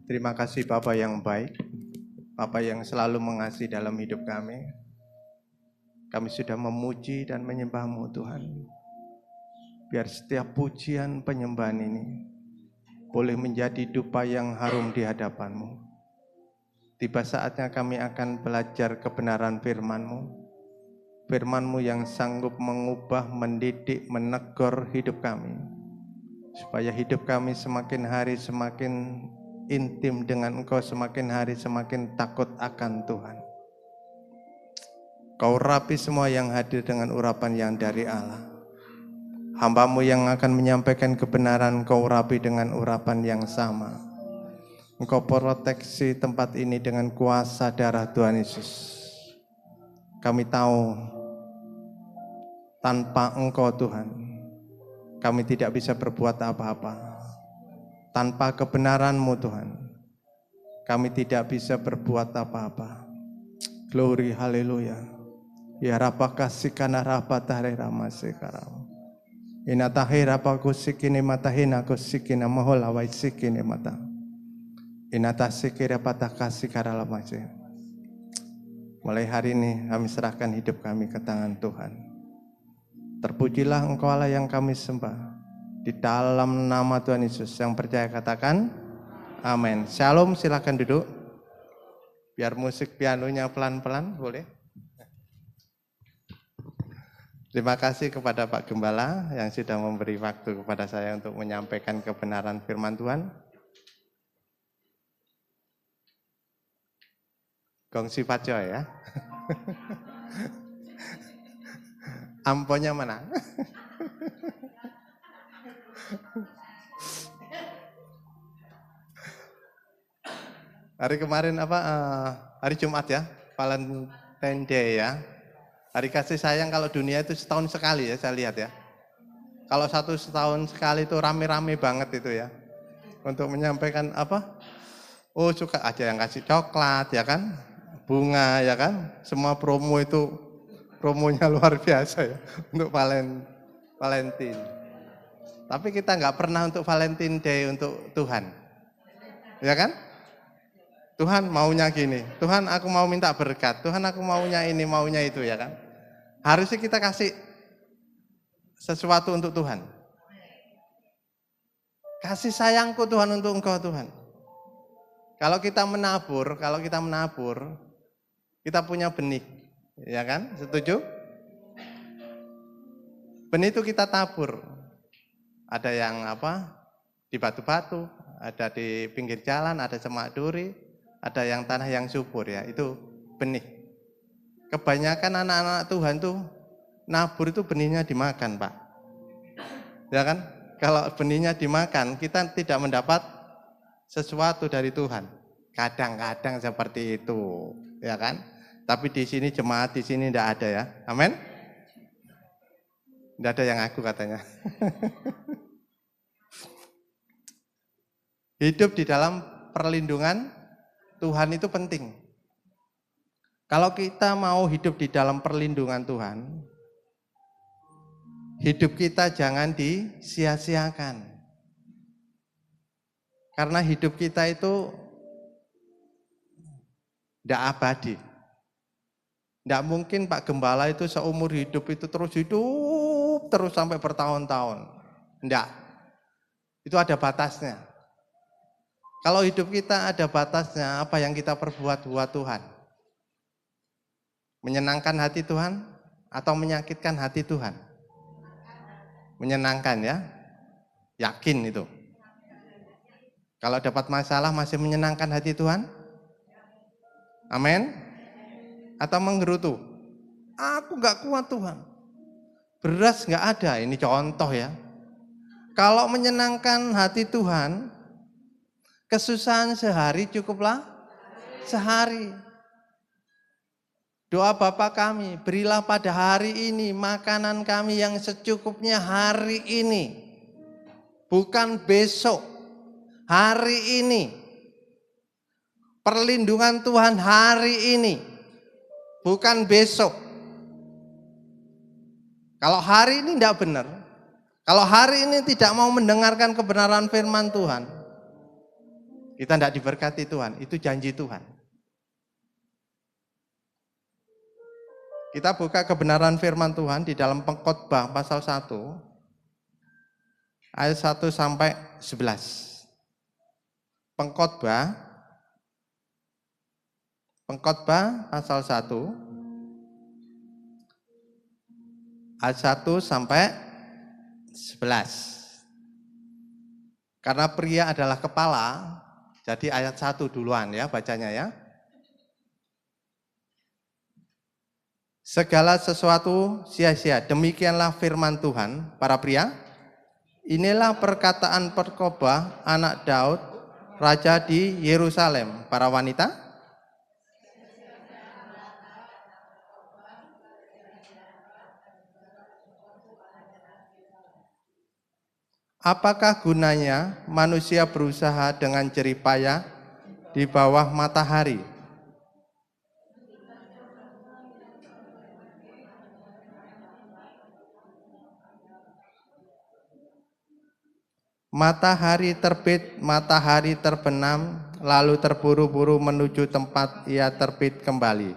Terima kasih Bapa yang baik, Bapa yang selalu mengasihi dalam hidup kami. Kami sudah memuji dan menyembah-Mu Tuhan. Biar setiap pujian penyembahan ini boleh menjadi dupa yang harum di hadapan-Mu. Tiba saatnya kami akan belajar kebenaran firman-Mu. Firman-Mu yang sanggup mengubah, mendidik, menegur hidup kami. Supaya hidup kami semakin hari semakin intim dengan Engkau, semakin hari semakin takut akan Tuhan. Kau urapi semua yang hadir dengan urapan yang dari Allah. Hamba-Mu yang akan menyampaikan kebenaran, Kau urapi dengan urapan yang sama. Engkau proteksi tempat ini dengan kuasa darah Tuhan Yesus. Kami tahu tanpa Engkau Tuhan, kami tidak bisa berbuat apa-apa. Tanpa kebenaran-Mu Tuhan, kami tidak bisa berbuat apa-apa. Glory, haleluya. Ya rapaka sikana rapatare ramasekaramu. Inatahira paku sikini matahina ku sikina mahola wai sikini mata. Inatasikira pataka sikara lamase. Mulai hari ini kami serahkan hidup kami ke tangan Tuhan. Terpujilah Engkau Allah yang kami sembah. Di dalam nama Tuhan Yesus, yang percaya katakan amin. Shalom, silakan duduk. Biar musik pianonya pelan-pelan, boleh. Terima kasih kepada Pak Gembala yang sudah memberi waktu kepada saya untuk menyampaikan kebenaran firman Tuhan. Gongsi Paco ya. Amponya mana? Hari kemarin hari Jumat ya, Valentine Day ya. Hari kasih sayang kalau dunia itu setahun sekali ya, saya lihat ya. Kalau setahun sekali itu rame-rame banget itu ya. Untuk menyampaikan apa? Oh suka aja yang kasih coklat ya kan, bunga ya kan. Semua promo itu, promonya luar biasa ya untuk Valentine. Tapi kita nggak pernah untuk Valentine Day untuk Tuhan. Ya kan? Tuhan maunya gini, Tuhan aku mau minta berkat, Tuhan aku maunya ini, maunya itu ya kan. Harusnya kita kasih sesuatu untuk Tuhan. Kasih sayangku Tuhan untuk Engkau Tuhan. Kalau kita menabur, kita punya benih, ya kan? Setuju? Benih itu kita tabur. Ada yang di batu-batu, ada di pinggir jalan, ada semak duri, ada yang tanah yang subur ya, itu benih. Kebanyakan anak-anak Tuhan tuh nabur itu benihnya dimakan, Pak. Ya kan? Kalau benihnya dimakan, kita tidak mendapat sesuatu dari Tuhan. Kadang-kadang seperti itu, ya kan? Tapi di sini jemaat di sini tidak ada ya. Amin. Tidak ada yang aku katanya. Hidup di dalam perlindungan Tuhan itu penting. Kalau kita mau hidup di dalam perlindungan Tuhan, hidup kita jangan disia-siakan. Karena hidup kita itu tidak abadi. Tidak mungkin Pak Gembala itu seumur hidup itu terus sampai bertahun-tahun. Tidak. Itu ada batasnya. Kalau hidup kita ada batasnya, apa yang kita perbuat buat Tuhan? Menyenangkan hati Tuhan atau menyakitkan hati Tuhan? Menyenangkan ya, yakin itu. Kalau dapat masalah masih menyenangkan hati Tuhan? Amin? Atau menggerutu? Aku gak kuat Tuhan. Beras gak ada, ini contoh ya. Kalau menyenangkan hati Tuhan, kesusahan sehari cukuplah sehari. Doa Bapa kami, berilah pada hari ini makanan kami yang secukupnya hari ini. Bukan besok, hari ini. Perlindungan Tuhan hari ini, bukan besok. Kalau hari ini tidak benar, kalau hari ini tidak mau mendengarkan kebenaran firman Tuhan, kita tidak diberkati Tuhan, itu janji Tuhan. Kita buka kebenaran firman Tuhan di dalam Pengkhotbah pasal 1, ayat 1 sampai 11. Pengkhotbah pasal 1, ayat 1 sampai 11. Karena pria adalah kepala, jadi ayat 1 duluan ya bacanya ya. Segala sesuatu sia-sia, demikianlah firman Tuhan. Para pria, inilah perkataan Perkobah anak Daud, raja di Yerusalem. Para wanita, apakah gunanya manusia berusaha dengan jerih payah di bawah matahari? Matahari terbit, matahari terbenam, lalu terburu-buru menuju tempat ia terbit kembali.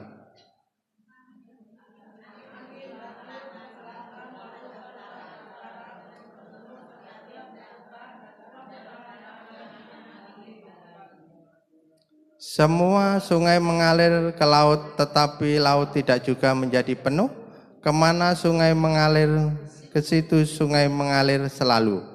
Semua sungai mengalir ke laut, tetapi laut tidak juga menjadi penuh. Kemana sungai mengalir, ke situ sungai mengalir selalu.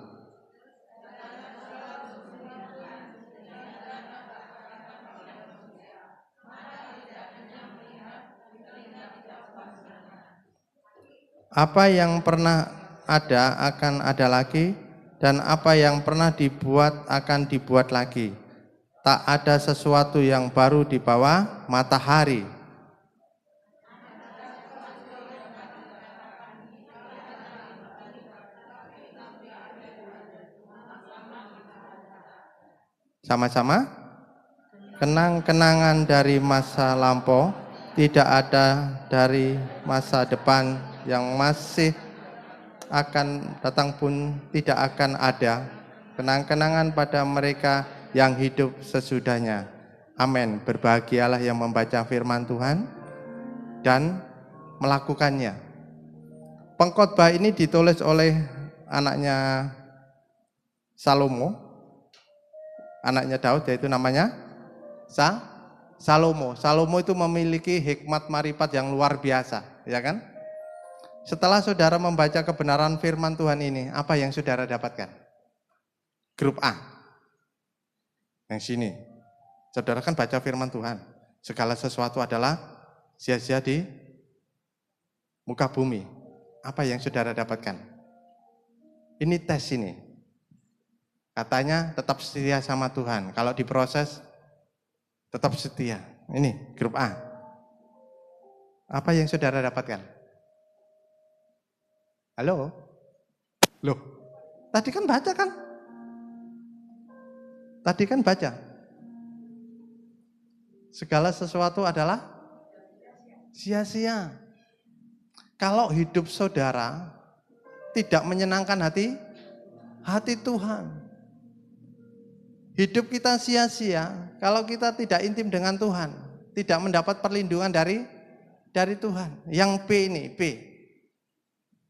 Apa yang pernah ada akan ada lagi, dan apa yang pernah dibuat akan dibuat lagi. Tak ada sesuatu yang baru di bawah matahari. Sama-sama, kenang-kenangan dari masa lampau tidak ada dari masa depan, yang masih akan datang pun tidak akan ada. Kenang-kenangan pada mereka yang hidup sesudahnya. Amin. Berbahagialah yang membaca firman Tuhan dan melakukannya. Pengkhotbah ini ditulis oleh anaknya Salomo, anaknya Daud, yaitu namanya Salomo. Salomo itu memiliki hikmat marifat yang luar biasa, ya kan? Setelah saudara membaca kebenaran firman Tuhan ini, apa yang saudara dapatkan? Grup A. Yang sini. Saudara kan baca firman Tuhan. Segala sesuatu adalah sia-sia di muka bumi. Apa yang saudara dapatkan? Ini tes ini. Katanya tetap setia sama Tuhan. Kalau diproses, tetap setia. Ini grup A. Apa yang saudara dapatkan? Halo? Loh, tadi kan baca kan? Tadi kan baca. Segala sesuatu adalah sia-sia. Kalau hidup saudara tidak menyenangkan hati Tuhan. Hidup kita sia-sia kalau kita tidak intim dengan Tuhan, tidak mendapat perlindungan dari Tuhan. Yang B ini, B.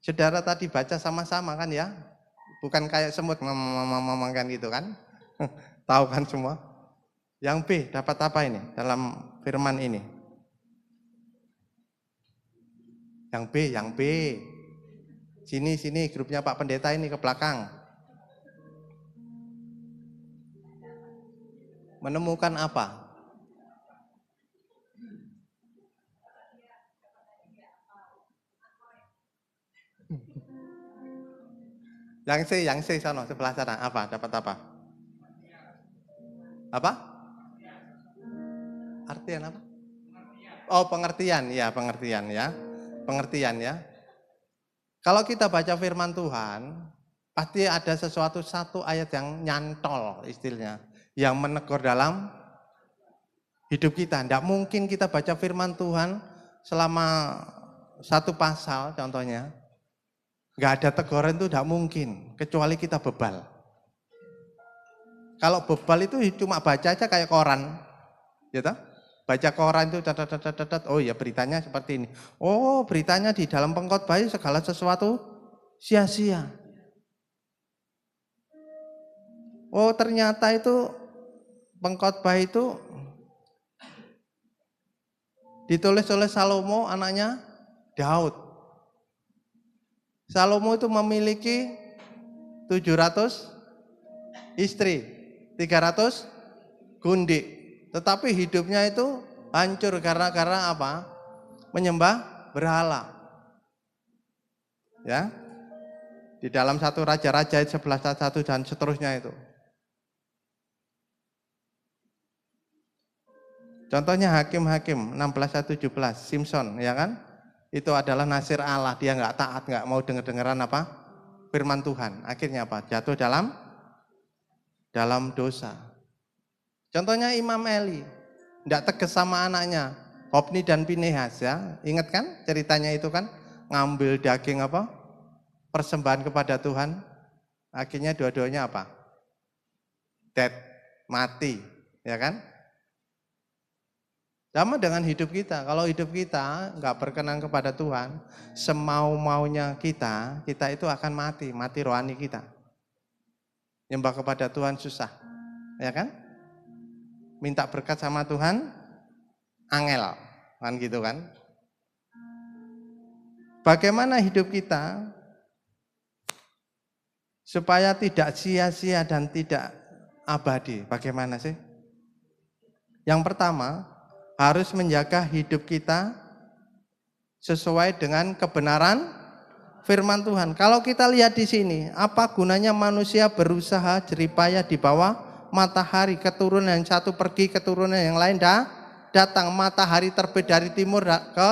Saudara tadi baca sama-sama kan ya? Bukan kayak semut kan gitu kan? Tahu kan semua? Yang B dapat apa ini dalam firman ini? Yang B. Sini grupnya Pak Pendeta ini ke belakang. Menemukan apa? Yang C sana sebelah sana apa? Dapat apa? Apa? Artian apa? Oh, pengertian ya. Pengertian ya. Kalau kita baca firman Tuhan, pasti ada satu ayat yang nyantol istilahnya, yang menegur dalam hidup kita. Tidak mungkin kita baca firman Tuhan selama satu pasal contohnya, nggak ada teguran, itu tidak mungkin, kecuali kita bebal. Kalau bebal itu cuma baca aja kayak koran, gitu. Baca koran itu, oh ya beritanya seperti ini. Oh beritanya di dalam pengkhotbah segala sesuatu sia-sia. Oh ternyata itu pengkhotbah itu ditulis oleh Salomo anaknya Daud. Salomo itu memiliki 700 istri, 300 gundik. Tetapi hidupnya itu hancur karena apa? Menyembah berhala. Ya. Di dalam 1 Raja-Raja 11:1 dan seterusnya itu. Contohnya Hakim-Hakim 16:17, Simpson, ya kan? Itu adalah nasir Allah, dia nggak taat, nggak mau dengar-dengaran apa? Firman Tuhan. Akhirnya apa? Jatuh dalam dosa. Contohnya Imam Eli, nggak tegas sama anaknya, Hofni dan Pinehas, ya. Ingat kan ceritanya itu kan? Ngambil daging apa? Persembahan kepada Tuhan. Akhirnya dua-duanya apa? Dead, mati, ya kan? Sama dengan hidup kita, kalau hidup kita nggak berkenan kepada Tuhan, semau-maunya kita itu akan mati rohani kita. Nyembah kepada Tuhan susah, ya kan? Minta berkat sama Tuhan, angel, kan gitu kan? Bagaimana hidup kita supaya tidak sia-sia dan tidak abadi? Bagaimana sih? Yang pertama, harus menjaga hidup kita sesuai dengan kebenaran firman Tuhan. Kalau kita lihat di sini, apa gunanya manusia berusaha jeripaya di bawah matahari, keturunan yang satu pergi, keturunan yang lain datang. Matahari terbit dari timur ke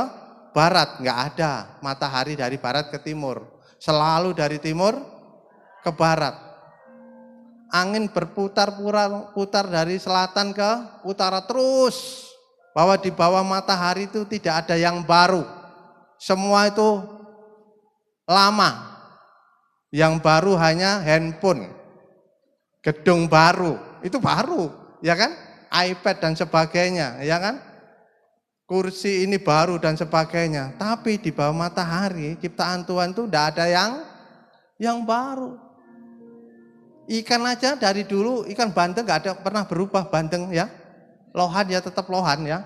barat, nggak ada matahari dari barat ke timur, selalu dari timur ke barat. Angin berputar dari selatan ke utara terus. Bahwa di bawah matahari itu tidak ada yang baru. Semua itu lama. Yang baru hanya handphone. Gedung baru, itu baru, ya kan? iPad dan sebagainya, ya kan? Kursi ini baru dan sebagainya. Tapi di bawah matahari ciptaan Tuhan itu tidak ada yang baru. Ikan aja dari dulu, ikan bandeng nggak ada pernah berubah bandeng, ya. Lohan ya tetap lohan, ya.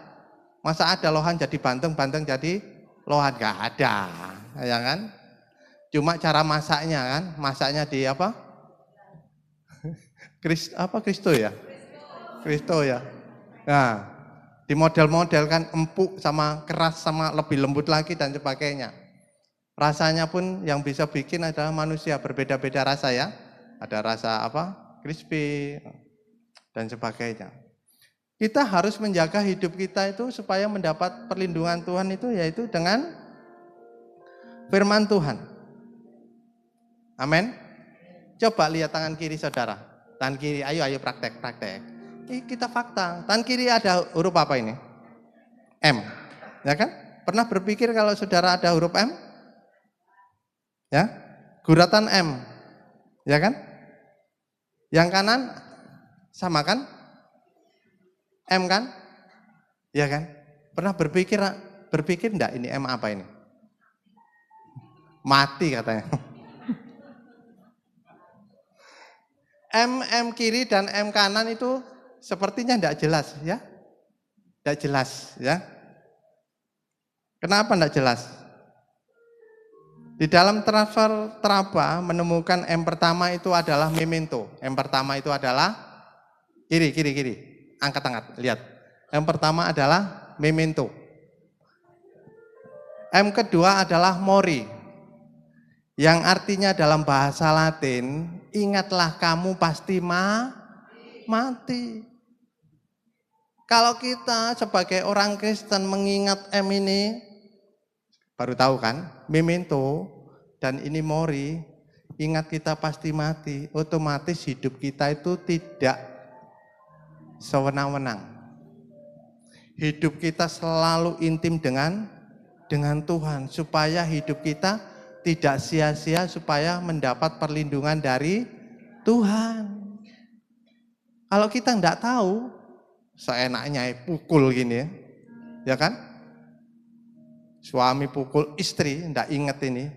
Masa ada lohan jadi bandeng jadi lohan? Gak ada, ya kan? Cuma cara masaknya kan, masaknya di apa? Kristo ya? Kristo ya. Nah, di model-model kan empuk sama keras sama lebih lembut lagi dan sebagainya. Rasanya pun yang bisa bikin adalah manusia, berbeda-beda rasa ya. Ada rasa apa? Crispy dan sebagainya. Kita harus menjaga hidup kita itu supaya mendapat perlindungan Tuhan itu yaitu dengan firman Tuhan. Amin. Coba lihat tangan kiri saudara. Tangan kiri, ayo praktek. Ini kita fakta. Tangan kiri ada huruf apa ini? M. Ya kan? Pernah berpikir kalau saudara ada huruf M? Ya? Guratan M. Ya kan? Yang kanan sama kan? M kan? Ya kan? Pernah berpikir enggak ini M apa ini? Mati katanya. M kiri dan M kanan itu sepertinya enggak jelas ya. Enggak jelas ya. Kenapa enggak jelas? Di dalam transfer teraba menemukan M pertama itu adalah memento. M pertama itu adalah kiri. Angkat, lihat. M pertama adalah memento. M kedua adalah mori. Yang artinya dalam bahasa Latin, ingatlah kamu pasti mati. Kalau kita sebagai orang Kristen mengingat M ini, baru tahu kan, memento dan ini mori, ingat kita pasti mati, otomatis hidup kita itu tidak sewenang-wenang. Hidup kita selalu intim dengan Tuhan supaya hidup kita tidak sia-sia, supaya mendapat perlindungan dari Tuhan. Kalau kita enggak tahu, seenaknya pukul gini ya kan? Suami pukul istri, enggak inget ini,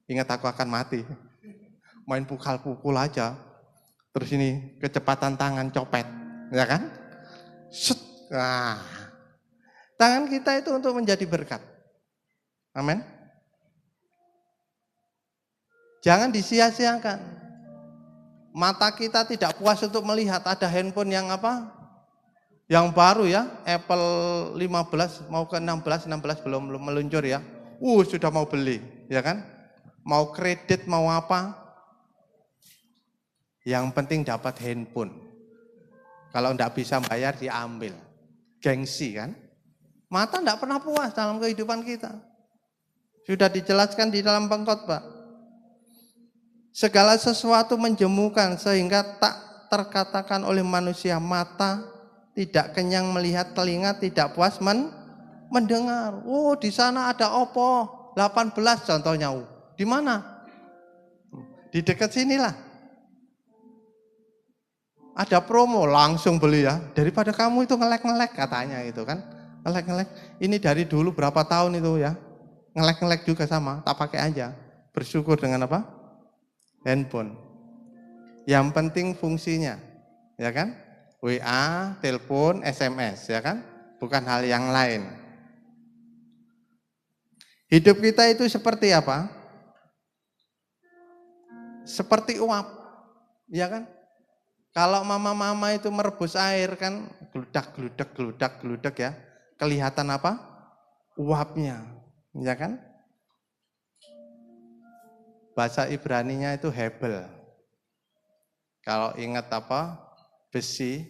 ingat aku akan mati. Main pukul-pukul aja, terus ini kecepatan tangan copet, ya kan? Set. Nah, tangan kita itu untuk menjadi berkat. Amin. Jangan disia-siakan. Mata kita tidak puas untuk melihat ada handphone yang apa? Yang baru ya, Apple 15 mau ke 16 belum meluncur ya. Sudah mau beli, ya kan? Mau kredit, mau apa? Yang penting dapat handphone. Kalau enggak bisa bayar diambil. Gengsi kan? Mata enggak pernah puas dalam kehidupan kita. Sudah dijelaskan di dalam pengkhotbah. Segala sesuatu menjemukan sehingga tak terkatakan oleh manusia. Mata tidak kenyang melihat, telinga tidak puas mendengar. Di sana ada Oppo 18 contohnya. Di mana? Di dekat sinilah. Ada promo, langsung beli ya. Daripada kamu itu ngelek-ngelek katanya itu kan. Ngelek-ngelek. Ini dari dulu berapa tahun itu ya. Ngelek-ngelek juga sama, tak pakai aja. Bersyukur dengan apa? Handphone. Yang penting fungsinya, ya kan? WA, telepon, SMS, ya kan? Bukan hal yang lain. Hidup kita itu seperti apa? Seperti uap, ya kan? Kalau mama-mama itu merebus air kan, gludak ya. Kelihatan apa? Uapnya, ya kan? Bahasa Ibraninya itu hebel. Kalau ingat apa? Besi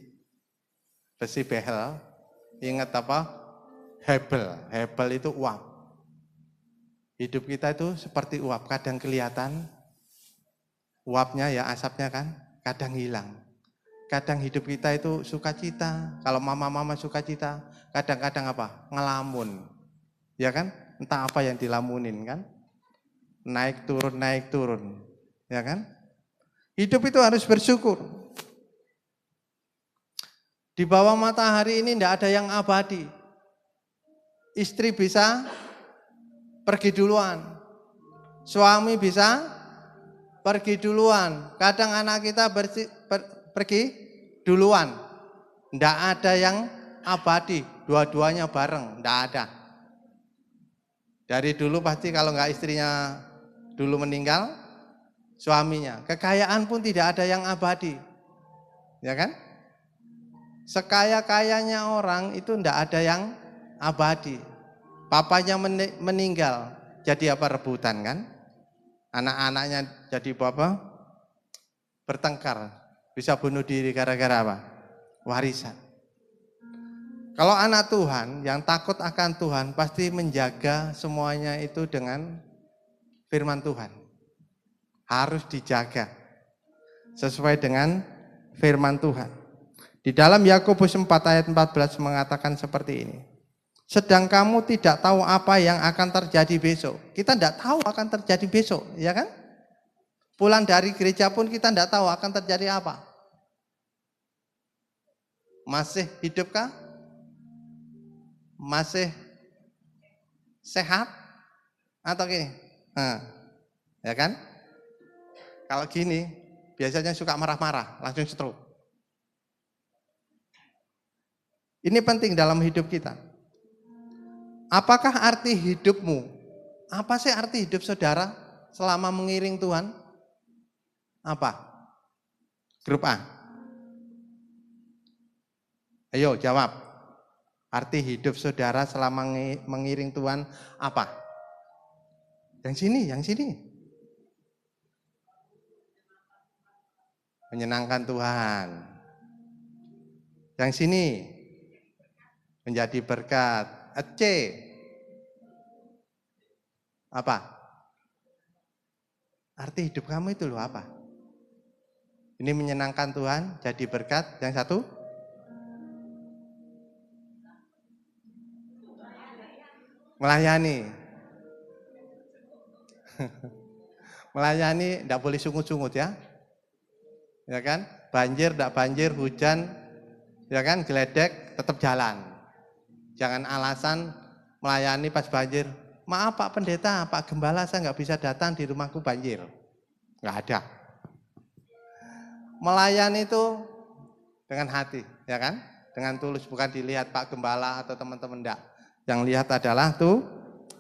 behel, ingat apa? Hebel. Hebel itu uap. Hidup kita itu seperti uap, kadang kelihatan uapnya ya, asapnya kan, kadang hilang. Kadang hidup kita itu sukacita, kalau mama-mama sukacita, kadang-kadang apa? Ngelamun. Ya kan? Entah apa yang dilamunin kan? Naik turun. Ya kan? Hidup itu harus bersyukur. Di bawah matahari ini tidak ada yang abadi. Istri bisa pergi duluan. Suami bisa pergi duluan. Kadang anak kita pergi duluan. Tidak ada yang abadi. Dua-duanya bareng. Tidak ada. Dari dulu pasti kalau nggak istrinya dulu meninggal, suaminya. Kekayaan pun tidak ada yang abadi. Ya kan? Sekaya-kayanya orang itu tidak ada yang abadi. Papanya meninggal, jadi apa? Rebutan kan? Anak-anaknya jadi apa? Bertengkar, bisa bunuh diri gara-gara apa? Warisan. Kalau anak Tuhan yang takut akan Tuhan pasti menjaga semuanya itu dengan firman Tuhan. Harus dijaga sesuai dengan firman Tuhan. Di dalam Yakobus 4 ayat 14 mengatakan seperti ini. Sedang kamu tidak tahu apa yang akan terjadi besok. Kita tidak tahu akan terjadi besok, ya kan? Pulang dari gereja pun kita tidak tahu akan terjadi apa. Masih hidupkah? Masih sehat? Atau gini? Ya kan? Kalau gini, biasanya suka marah-marah, langsung stroke. Ini penting dalam hidup kita. Apakah arti hidupmu? Apa sih arti hidup saudara selama mengiring Tuhan? Apa? Grup A. Ayo jawab. Arti hidup saudara selama mengiring Tuhan apa? Yang sini. Menyenangkan Tuhan. Yang sini. Menjadi berkat. C. Apa? Arti hidup kamu itu loh apa? Ini menyenangkan Tuhan, jadi berkat. Yang satu? Melayani. Melayani tidak boleh sungut-sungut ya. Ya kan? banjir, tidak banjir, hujan, ya kan, geledek, tetap jalan. Jangan alasan melayani pas banjir. Maaf Pak Pendeta, Pak Gembala, saya nggak bisa datang di rumahku banjir. Nggak ada. Melayani itu dengan hati, ya kan? Dengan tulus, bukan dilihat Pak Gembala atau teman-teman, enggak. Yang lihat adalah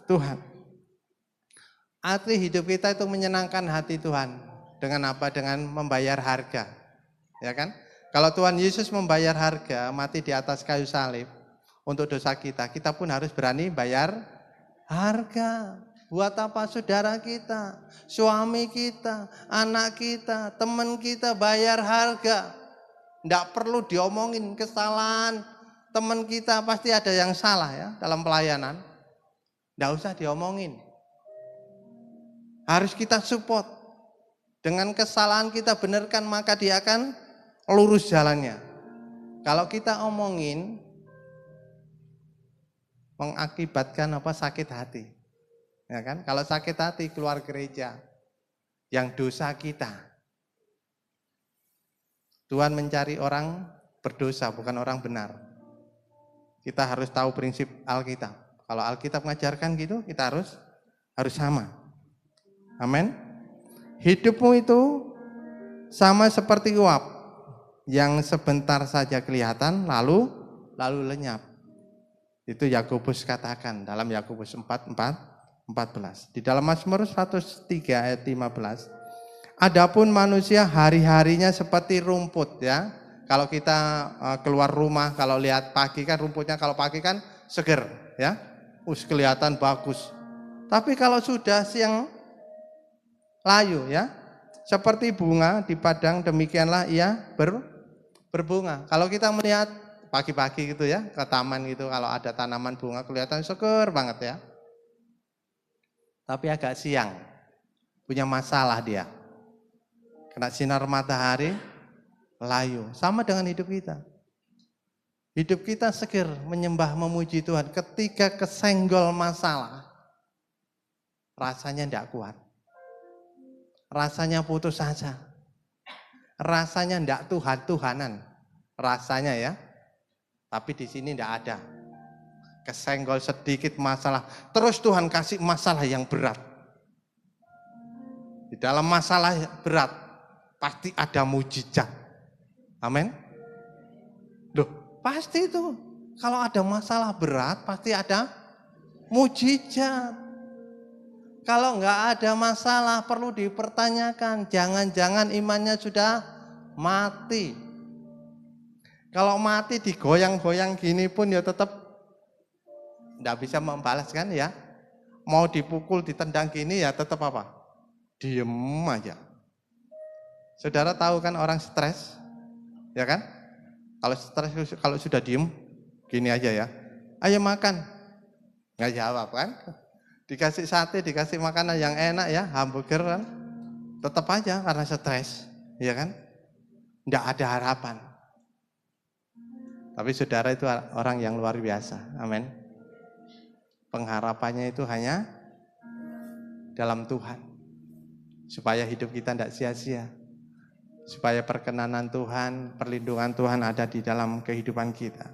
Tuhan. Arti hidup kita itu menyenangkan hati Tuhan. Dengan apa? Dengan membayar harga. Ya kan? Kalau Tuhan Yesus membayar harga, mati di atas kayu salib untuk dosa kita, kita pun harus berani bayar harga. Buat apa? Saudara kita, suami kita, anak kita, teman kita bayar harga. Tidak perlu diomongin kesalahan teman kita, pasti ada yang salah ya dalam pelayanan. Tidak usah diomongin. Harus kita support. Dengan kesalahan kita benarkan, maka dia akan lurus jalannya. Kalau kita omongin, mengakibatkan apa? Sakit hati. Ya kan? Kalau sakit hati keluar gereja, yang dosa kita. Tuhan mencari orang berdosa, bukan orang benar. Kita harus tahu prinsip Alkitab. Kalau Alkitab mengajarkan gitu, kita harus sama. Amin. Hidupmu itu sama seperti uap yang sebentar saja kelihatan lalu lenyap. Itu Yakobus katakan dalam Yakobus 4:14. Di dalam Mazmur 103 ayat 15. Adapun manusia hari-harinya seperti rumput ya. Kalau kita keluar rumah, kalau lihat pagi kan rumputnya kalau pagi kan seger ya. Kelihatan bagus. Tapi kalau sudah siang layu ya. Seperti bunga di padang, demikianlah ia berbunga. Kalau kita melihat pagi-pagi gitu ya, ke taman gitu, kalau ada tanaman bunga kelihatan seger banget ya. Tapi agak siang, punya masalah dia. Kena sinar matahari, layu. Sama dengan hidup kita. Hidup kita seger, menyembah, memuji Tuhan. Ketika kesenggol masalah, rasanya tidak kuat. Rasanya putus asa. Rasanya tidak Tuhan-Tuhanan. Rasanya ya. Tapi di sini tidak ada. Kesenggol sedikit masalah, terus Tuhan kasih masalah yang berat. Di dalam masalah berat, pasti ada mujizat. Amin. Loh, pasti itu. Kalau ada masalah berat, pasti ada mujizat. Kalau enggak ada masalah, perlu dipertanyakan. Jangan-jangan imannya sudah mati. Kalau mati digoyang-goyang gini pun ya tetap enggak bisa membalas kan ya. Mau dipukul, ditendang gini ya tetap apa? Diem aja. Saudara tahu kan orang stres? Ya kan? Kalau stres, kalau sudah diem, gini aja ya. Ayo makan. Enggak jawab kan? Dikasih sate, dikasih makanan yang enak ya, hamburger kan. Tetap aja karena stres, ya kan? Enggak ada harapan. Tapi saudara itu orang yang luar biasa. Amin. Pengharapannya itu hanya dalam Tuhan. Supaya hidup kita tidak sia-sia. Supaya perkenanan Tuhan, perlindungan Tuhan ada di dalam kehidupan kita.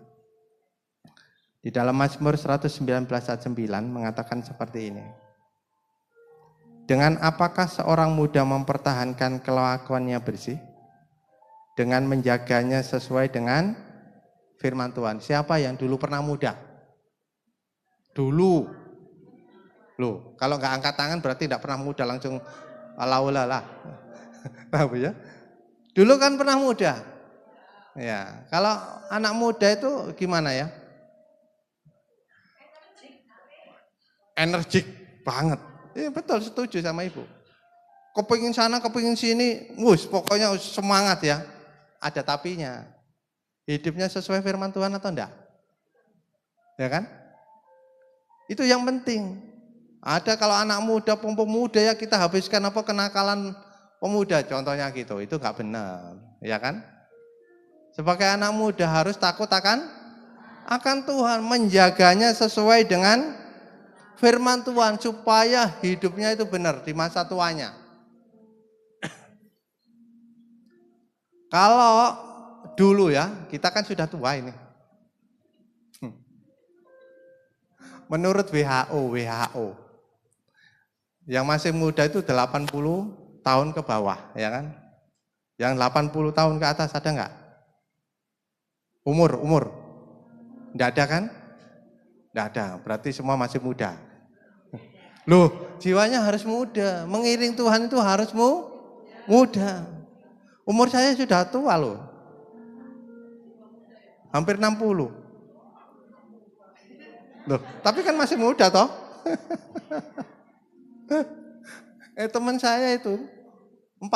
Di dalam Mazmur 119 ayat 9 mengatakan seperti ini. Dengan apakah seorang muda mempertahankan kelakuannya bersih? Dengan menjaganya sesuai dengan firman Tuhan. Siapa yang dulu pernah muda? Dulu. Loh, kalau nggak angkat tangan berarti tidak pernah muda, langsung laulala. Tahu ya? Dulu kan pernah muda. Ya, kalau anak muda itu gimana ya? Energik banget. Iya betul, setuju sama ibu. Kepingin sana, kepingin sini, pokoknya semangat ya. Ada tapinya. Hidupnya sesuai firman Tuhan atau enggak? Ya kan? Itu yang penting. Ada kalau anak muda, pemuda ya kita habiskan apa kenakalan pemuda, contohnya gitu. Itu enggak benar, ya kan? Sebagai anak muda harus takut akan Tuhan, menjaganya sesuai dengan firman Tuhan supaya hidupnya itu benar di masa tuanya. Kalau dulu ya, kita kan sudah tua ini. Menurut WHO, yang masih muda itu 80 tahun ke bawah, ya kan? Yang 80 tahun ke atas ada nggak? Umur? Nggak ada kan? Nggak ada, berarti semua masih muda. Loh, jiwanya harus muda, mengiring Tuhan itu harus muda. Umur saya sudah tua loh, hampir 60. Loh, tapi kan masih muda toh. Teman saya itu 40,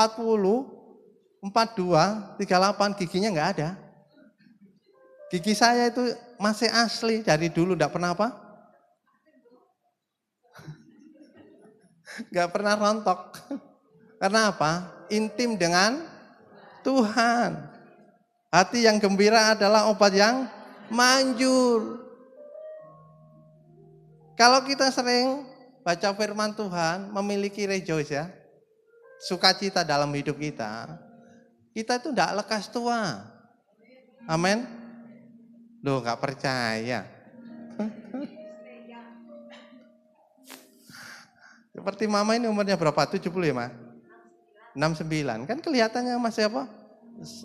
42, 38, giginya nggak ada. Gigi saya itu masih asli dari dulu, nggak pernah apa? Nggak pernah rontok. Karena apa? Intim dengan Tuhan. Hati yang gembira adalah obat yang manjur. Kalau kita sering baca firman Tuhan, memiliki rejoice ya, sukacita dalam hidup kita itu tidak lekas tua. Amin. Loh, nggak percaya. Seperti mama ini umurnya berapa? 70 ya, Ma? 69. Kan kelihatannya masih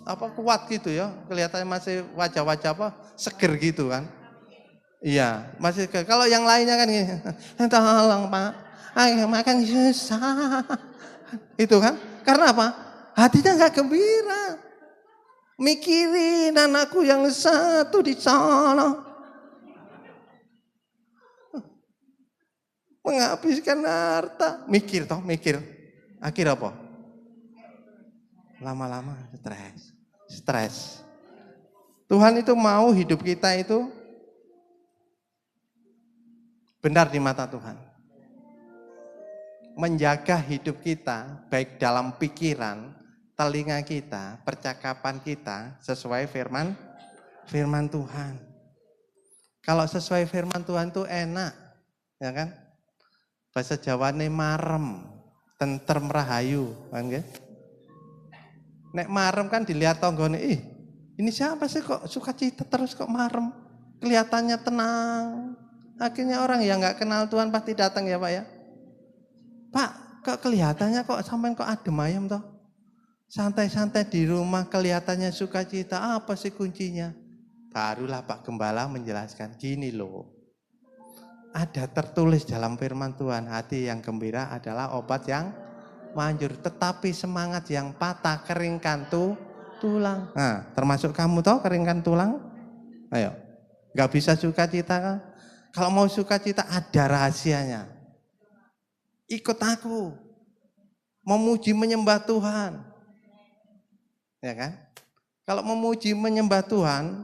apa kuat gitu ya. Kelihatannya masih wajah-wajah seger gitu kan. Iya, masih kalau yang lainnya kan gini. Tolong, Pak. Ayo makan susah. Itu kan. Karena apa? Hatinya nggak gembira. Mikirin anakku yang satu di sana. Menghabiskan harta. Mikir. Akhir apa? Lama-lama stres. Tuhan itu mau hidup kita itu benar di mata Tuhan. Menjaga hidup kita baik dalam pikiran, telinga kita, percakapan kita sesuai firman Tuhan. Kalau sesuai firman Tuhan itu enak, ya kan? Bahasa Jawane marem, tentrem rahayu, kan nggih? Nek marem kan dilihat tanggane, ini siapa sih kok sukacita terus kok marem? Kelihatannya tenang. Akhirnya orang yang nggak kenal Tuhan pasti datang ya Pak ya. Pak, kok kelihatannya kok sampean kok adem ayem toh? Santai-santai di rumah kelihatannya sukacita, apa sih kuncinya? Barulah Pak Gembala menjelaskan, gini loh. Ada tertulis dalam firman Tuhan, hati yang gembira adalah obat yang manjur. Tetapi semangat yang patah keringkan tulang. Nah, termasuk kamu toh keringkan tulang? Ayo, nggak bisa sukacita kan? Kalau mau sukacita ada rahasianya. Ikut aku, memuji menyembah Tuhan. Ya kan? Kalau memuji menyembah Tuhan,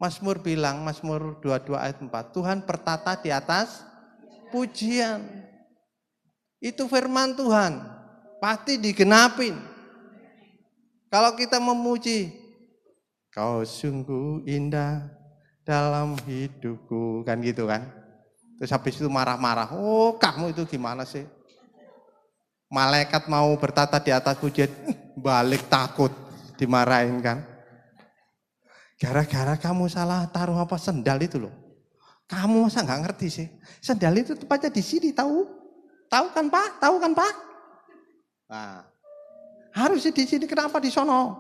Mazmur bilang, Mazmur 22 ayat 4, Tuhan bertata di atas pujian. Itu firman Tuhan, pasti digenapin. Kalau kita memuji, kau sungguh indah dalam hidupku, kan gitu kan. Terus habis itu marah-marah, oh kamu itu gimana sih? Malaikat mau bertata di atas pujian, balik takut, dimarahin kan. Gara-gara kamu salah taruh sendal itu loh. Kamu masa nggak ngerti sih? Sendal itu tepatnya di sini, tahu? Tahu kan Pak? Nah, harusnya di sini, kenapa di sono?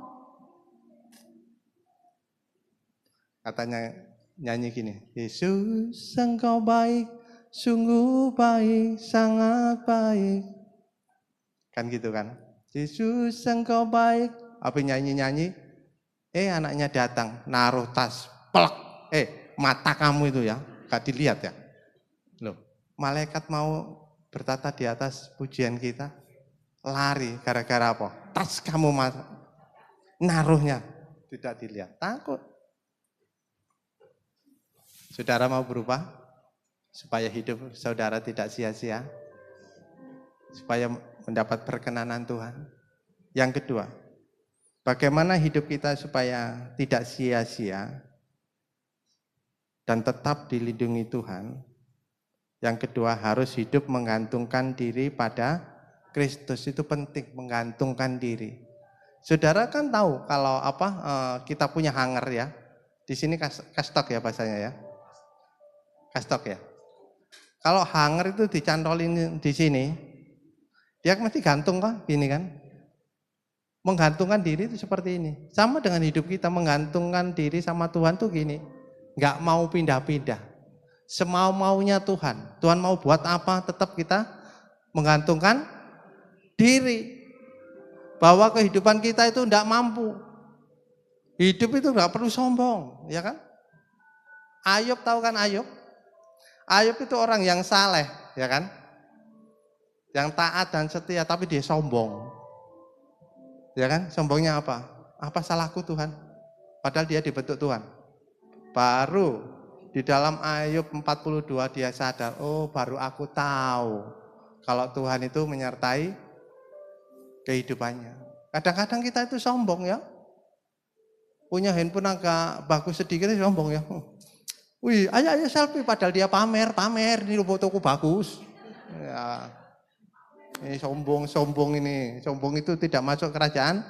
Katanya nyanyi gini, Yesus engkau baik, sungguh baik, sangat baik. Kan gitu kan? Yesus engkau baik. Apa nyanyi-nyanyi? Anaknya datang, naruh tas, plek. Mata kamu itu ya, gak dilihat ya. Loh, malaikat mau bertata di atas pujian kita, lari gara-gara apa? Tas kamu naruhnya tidak dilihat, takut. Saudara mau berubah supaya hidup saudara tidak sia-sia, supaya mendapat perkenanan Tuhan. Yang kedua, bagaimana hidup kita supaya tidak sia-sia dan tetap dilindungi Tuhan. Yang kedua, harus hidup menggantungkan diri pada Kristus. Itu penting, menggantungkan diri. Saudara kan tahu kalau kita punya hanger ya. Di sini kastok ya bahasanya ya. Kastok ya. Kalau hanger itu dicantolin di sini, dia mesti gantung kan, gini kan. Menggantungkan diri itu seperti ini. Sama dengan hidup kita, menggantungkan diri sama Tuhan tuh gini. Nggak mau pindah-pindah. Semau-maunya Tuhan. Tuhan mau buat apa, tetap kita menggantungkan diri. Bahwa kehidupan kita itu nggak mampu. Hidup itu nggak perlu sombong, ya kan? Ayub tahu kan Ayub? Ayub itu orang yang saleh, ya kan? Yang taat dan setia, tapi dia sombong. Ya kan? Sombongnya apa? Apa salahku Tuhan? Padahal dia dibentuk Tuhan. Baru di dalam Ayub 42 dia sadar, oh baru aku tahu kalau Tuhan itu menyertai kehidupannya. Kadang-kadang kita itu sombong ya. Punya handphone agak bagus sedikit sombong ya. Wih, ayo selfie padahal dia pamer, ini fotoku bagus. Ya. Ini sombong ini. Sombong itu tidak masuk kerajaan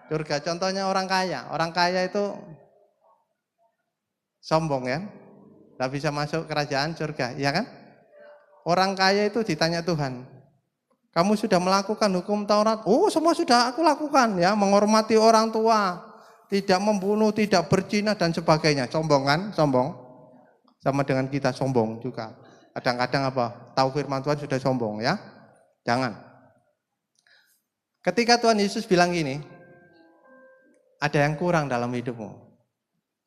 surga. Contohnya orang kaya. Orang kaya itu sombong ya. Tidak bisa masuk kerajaan surga, ya kan? Orang kaya itu ditanya Tuhan, kamu sudah melakukan hukum Taurat? Oh, semua sudah aku lakukan ya, menghormati orang tua, tidak membunuh, tidak berzina dan sebagainya. Sombong kan? Sombong. Sama dengan kita sombong juga. Kadang-kadang tahu firman Tuhan sudah sombong ya. Jangan. Ketika Tuhan Yesus bilang gini, ada yang kurang dalam hidupmu.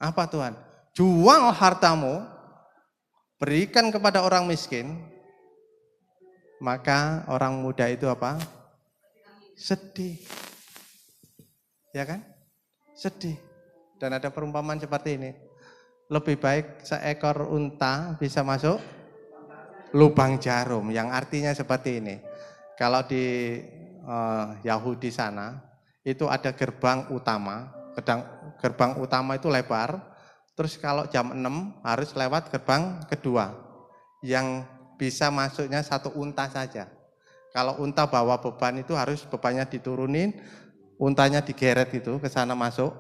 Apa Tuhan? Jual hartamu, berikan kepada orang miskin, maka orang muda itu sedih. Ya kan? Sedih. Dan ada perumpamaan seperti ini. Lebih baik seekor unta bisa masuk lubang jarum, yang artinya seperti ini. Kalau di Yahudi sana, itu ada gerbang utama. Gerbang utama itu lebar. Terus kalau jam 6 harus lewat gerbang kedua. Yang bisa masuknya satu unta saja. Kalau unta bawa beban itu harus bebannya diturunin, untanya digeret itu ke sana masuk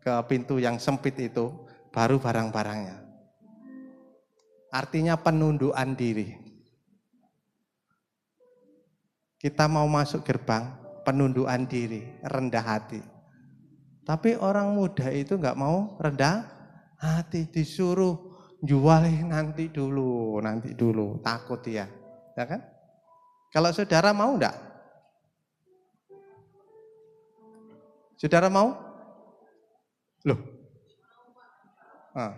ke pintu yang sempit itu, baru barang-barangnya. Artinya penundukan diri. Kita mau masuk gerbang, penundukan diri, rendah hati. Tapi orang muda itu nggak mau rendah hati, disuruh jual nanti dulu, takut ya kan? Kalau saudara mau enggak? Saudara mau? Loh,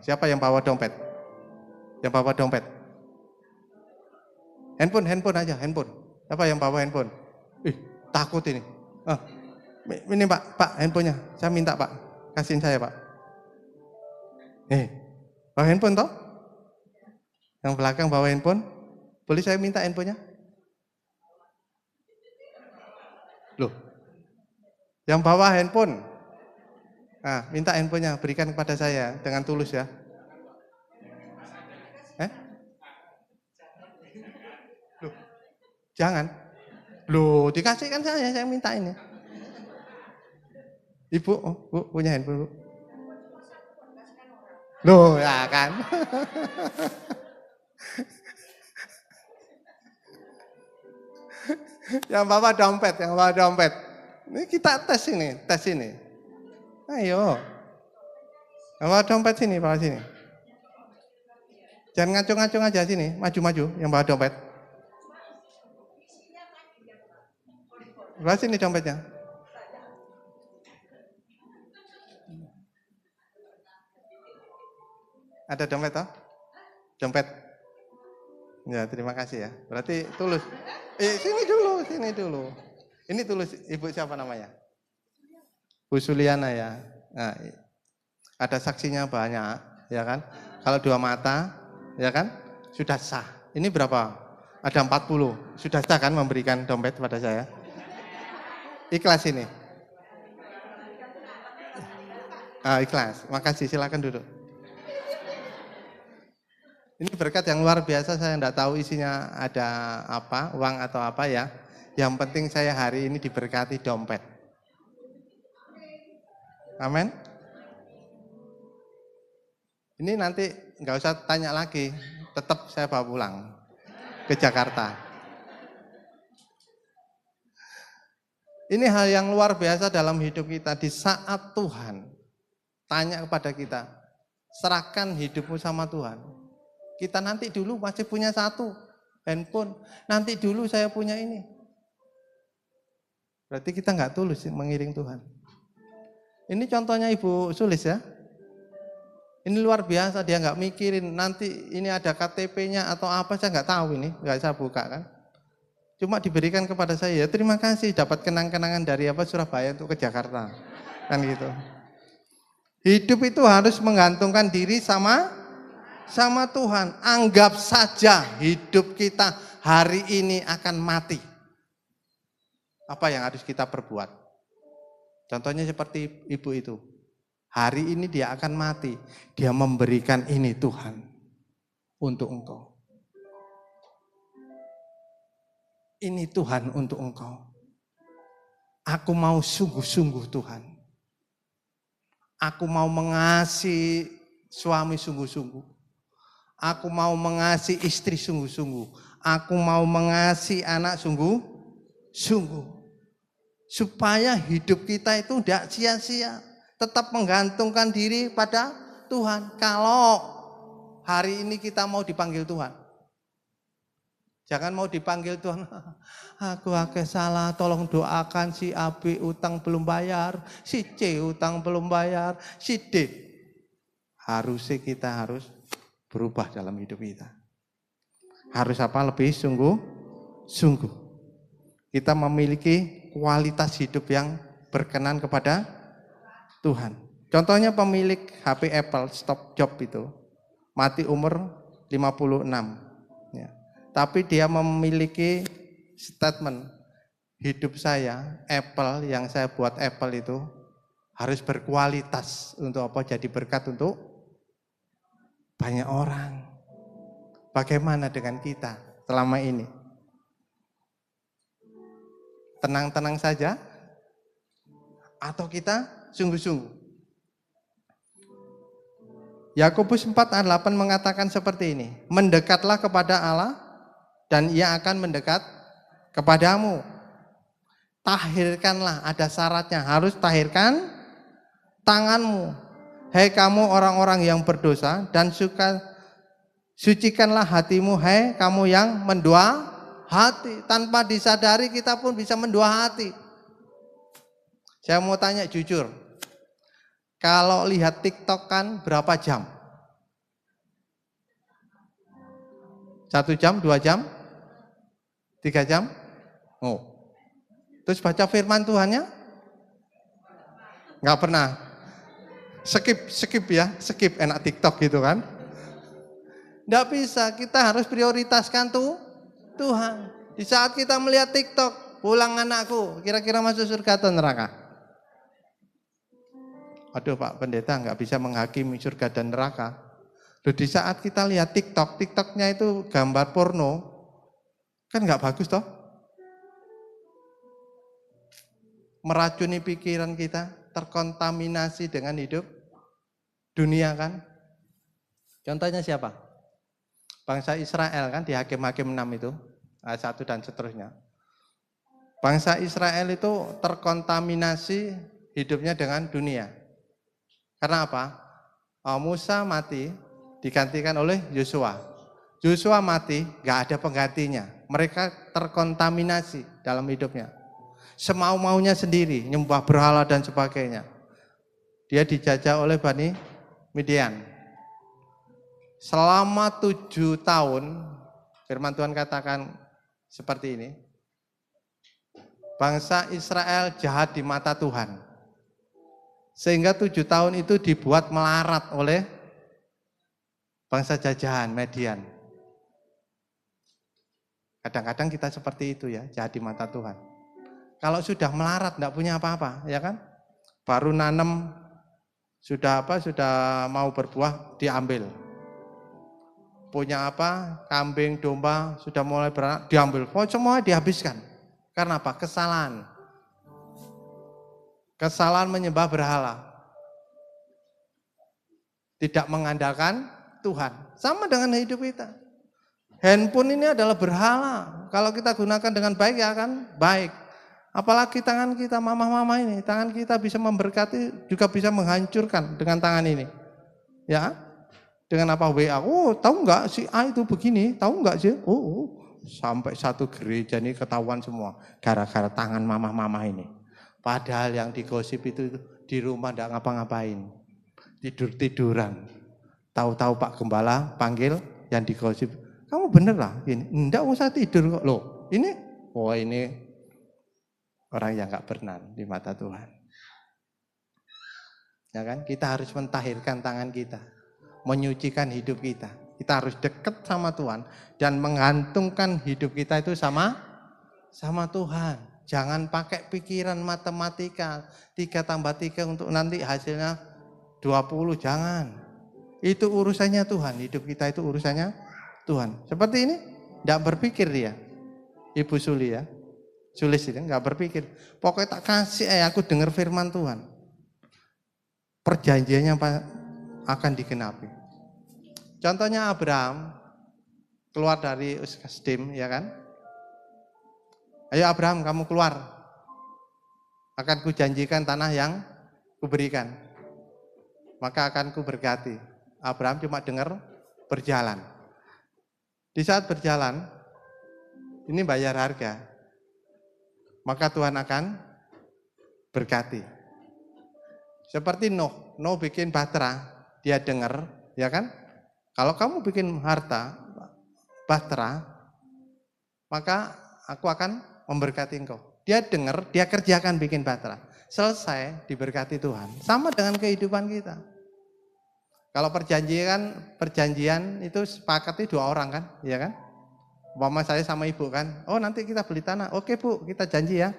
siapa yang bawa dompet? Yang bawa dompet? Handphone aja, handphone. Siapa yang bawa handphone? Takut ini. Ini Pak, handphonenya. Saya minta Pak, kasihin saya Pak. Bawa handphone toh? Yang belakang bawa handphone. Boleh saya minta handphonenya? Loh, yang bawa handphone. Minta handphonenya, berikan kepada saya dengan tulus ya. Loh, jangan. Loh, dikasihkan saya minta ini. Ibu, Bu, punya handphone Bu? Loh, ya kan. Yang bawa dompet. Ini kita tes ini. Ayo. Yang bawa dompet sini, bawa sini. Jangan ngacung-ngacung aja sini, maju-maju yang bawa dompet. Bawa sini dompetnya. Ada dompet toh? Dompet. Ya, terima kasih ya. Berarti tulus. Sini dulu. Ini tulus. Ibu siapa namanya? Bu Suliana ya. Nah, ada saksinya banyak, ya kan? Kalau 2 mata, ya kan? Sudah sah. Ini berapa? Ada 40. Sudah sah kan memberikan dompet pada saya? Ikhlas ini. Ikhlas. Makasih, silakan duduk. Ini berkat yang luar biasa, saya enggak tahu isinya ada apa, uang atau apa ya. Yang penting saya hari ini diberkati dompet. Amin. Ini nanti nggak usah tanya lagi, tetap saya bawa pulang ke Jakarta. Ini hal yang luar biasa dalam hidup kita. Di saat Tuhan tanya kepada kita, serahkan hidupmu sama Tuhan. Kita nanti dulu masih punya satu handphone, nanti dulu saya punya ini. Berarti kita nggak tulus mengiring Tuhan. Ini contohnya Ibu Sulis ya. Ini luar biasa, dia nggak mikirin nanti ini ada KTP-nya atau apa, saya nggak tahu ini, nggak saya buka kan. Cuma diberikan kepada saya, ya terima kasih dapat kenang-kenangan dari Surabaya untuk ke Jakarta. Kan gitu. Hidup itu harus menggantungkan diri sama Tuhan. Anggap saja hidup kita hari ini akan mati. Apa yang harus kita perbuat? Contohnya seperti ibu itu. Hari ini dia akan mati. Dia memberikan ini Tuhan untuk engkau. Ini Tuhan untuk engkau. Aku mau sungguh-sungguh Tuhan. Aku mau mengasihi suami sungguh-sungguh. Aku mau mengasihi istri sungguh-sungguh. Aku mau mengasihi anak sungguh-sungguh. Supaya hidup kita itu tidak sia-sia. Tetap menggantungkan diri pada Tuhan. Kalau hari ini kita mau dipanggil Tuhan. Jangan mau dipanggil Tuhan. Aku akeh salah, tolong doakan si A, B utang belum bayar. Si C utang belum bayar. Si D. Harusnya kita harus berubah dalam hidup kita. Harus apa? Lebih sungguh. Kita memiliki kualitas hidup yang berkenan kepada Tuhan. Contohnya pemilik HP Apple Steve Jobs itu mati umur 56. Ya. Tapi dia memiliki statement, hidup saya Apple yang saya buat Apple itu harus berkualitas untuk apa? Jadi berkat untuk banyak orang. Bagaimana dengan kita selama ini? Tenang-tenang saja atau kita sungguh-sungguh? Yakobus 4 ayat 8 mengatakan seperti ini. Mendekatlah kepada Allah dan Ia akan mendekat kepadamu. Tahirkanlah, ada syaratnya, harus tahirkan tanganmu. Hai kamu orang-orang yang berdosa dan sucikanlah hatimu, hai kamu yang mendua hati. Tanpa disadari kita pun bisa mendua hati. Saya mau tanya jujur, kalau lihat TikTok kan berapa jam? 1 jam, 2 jam, 3 jam? Oh. Terus baca firman Tuhannya? Enggak pernah. Skip ya, skip enak TikTok gitu kan. Enggak bisa, kita harus prioritaskan Tuhan. Di saat kita melihat TikTok, pulang anakku, kira-kira masuk surga atau neraka? Aduh Pak Pendeta, nggak bisa menghakimi surga dan neraka. Loh, di saat kita lihat TikToknya itu gambar porno, kan nggak bagus toh? Meracuni pikiran kita, terkontaminasi dengan hidup dunia kan. Contohnya siapa? Bangsa Israel kan di Hakim-Hakim 6 itu, ayat 1 dan seterusnya. Bangsa Israel itu terkontaminasi hidupnya dengan dunia. Karena apa? Musa mati digantikan oleh Yosua. Yosua mati, gak ada penggantinya. Mereka terkontaminasi dalam hidupnya. Semau-maunya sendiri, nyembah berhala dan sebagainya. Dia dijajah oleh Bani Midian. Selama 7 tahun, firman Tuhan katakan seperti ini. Bangsa Israel jahat di mata Tuhan. Sehingga 7 tahun itu dibuat melarat oleh bangsa jajahan, Median. Kadang-kadang kita seperti itu ya, jahat di mata Tuhan. Kalau sudah melarat, enggak punya apa-apa, ya kan? Baru nanam, sudah mau berbuah, diambil. Punya apa? Kambing, domba, sudah mulai beranak, diambil. Semua dihabiskan. Karena apa? Kesalahan menyembah berhala. tidak mengandalkan Tuhan. Sama dengan hidup kita. Handphone ini adalah berhala. Kalau kita gunakan dengan baik ya akan baik. Apalagi tangan kita, mama-mama ini, tangan kita bisa memberkati, juga bisa menghancurkan dengan tangan ini. Ya, dengan apa WA? Oh, tahu nggak si A itu begini? Tahu nggak sih? Sampai satu gereja ini ketahuan semua gara-gara tangan mama-mama ini. Padahal yang digosip itu di rumah enggak ngapa-ngapain. Tidur-tiduran. Tahu-tahu Pak Gembala panggil yang digosip. Kamu bener lah ini. Enggak usah tidur kok. Loh, ini orang yang enggak benar di mata Tuhan. Ya kan? Kita harus mentahirkan tangan kita. Menyucikan hidup kita. Kita harus dekat sama Tuhan dan menggantungkan hidup kita itu sama Tuhan. Jangan pakai pikiran matematika 3 tambah 3 untuk nanti hasilnya 20, jangan. Itu urusannya Tuhan, hidup kita itu urusannya Tuhan. Seperti ini, enggak berpikir dia. Ibu Suli ya. Sulis itu enggak berpikir. Pokoknya tak kasih aku dengar firman Tuhan. Perjanjiannya akan digenapi. Contohnya Abraham keluar dari Kasdim, ya kan? Ayo Abraham, kamu keluar. Akan kujanjikan tanah yang kuberikan. Maka akan kuberkati. Abraham cuma dengar berjalan. Di saat berjalan, ini bayar harga. Maka Tuhan akan berkati. Seperti Nuh bikin bahtera, dia dengar, ya kan? Kalau kamu bikin harta, bahtera, maka aku akan memberkati engkau. Dia dengar, dia kerjakan bikin bahtera. Selesai, diberkati Tuhan. Sama dengan kehidupan kita. Kalau perjanjian itu sepakati 2 orang kan, ya kan? Umpama saya sama ibu kan, oh nanti kita beli tanah, oke Bu, kita janji ya.